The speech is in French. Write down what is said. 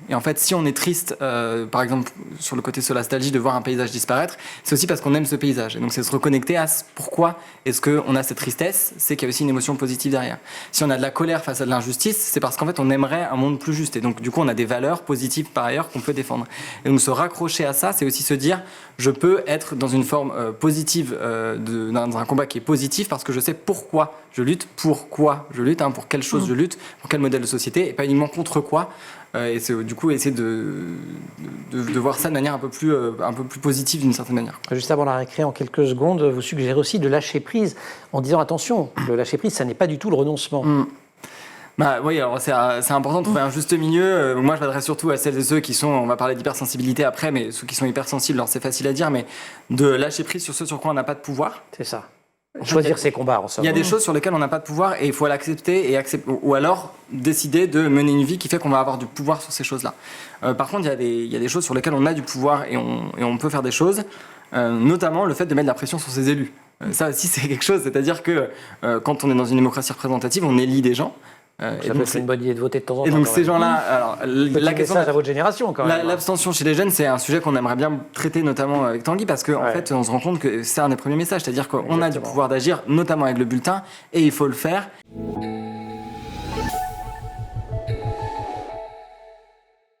Et en fait, si on est triste, par exemple, sur le côté solastalgie, de voir un paysage disparaître, c'est aussi parce qu'on aime ce paysage. Et donc, c'est se reconnecter à pourquoi est-ce qu'on a cette tristesse, c'est qu'il y a aussi une émotion positive derrière. Si on a de la colère face à de l'injustice, c'est parce qu'en fait, on aimerait un monde plus juste. Et donc, du coup, on a des valeurs positives par ailleurs qu'on peut défendre. Et donc, se raccrocher à ça, c'est aussi se dire, je peux être dans une forme positive, dans un combat qui est positif, parce que je sais pourquoi je lutte, pour quelle chose je lutte, pour quel modèle de société, et pas uniquement contre quoi. Et c'est du coup essayer de voir ça de manière un peu plus positive d'une certaine manière. Juste avant la récré, en quelques secondes, vous suggérez aussi de lâcher prise en disant attention, le lâcher prise, ça n'est pas du tout le renoncement. Bah oui, alors c'est important de trouver un juste milieu. Moi, je m'adresse surtout à celles et ceux qui sont, on va parler d'hypersensibilité après, mais ceux qui sont hypersensibles, alors c'est facile à dire, mais de lâcher prise sur ce sur quoi on n'a pas de pouvoir. C'est ça. Choisir ses combats, en somme. Il y a des choses sur lesquelles on n'a pas de pouvoir et il faut l'accepter ou alors décider de mener une vie qui fait qu'on va avoir du pouvoir sur ces choses-là. Par contre, il y a des choses sur lesquelles on a du pouvoir et on peut faire des choses, notamment le fait de mettre de la pression sur ses élus. Ça aussi, c'est quelque chose, c'est-à-dire que quand on est dans une démocratie représentative, on élit des gens. Ça peut être une bonne idée de voter de temps en temps. Et donc ces gens-là, alors la question à votre génération quand même. L'abstention chez les jeunes, c'est un sujet qu'on aimerait bien traiter notamment avec Tanguy parce qu'en fait, on se rend compte que c'est un des premiers messages, c'est-à-dire qu'on a du pouvoir d'agir, notamment avec le bulletin, et il faut le faire.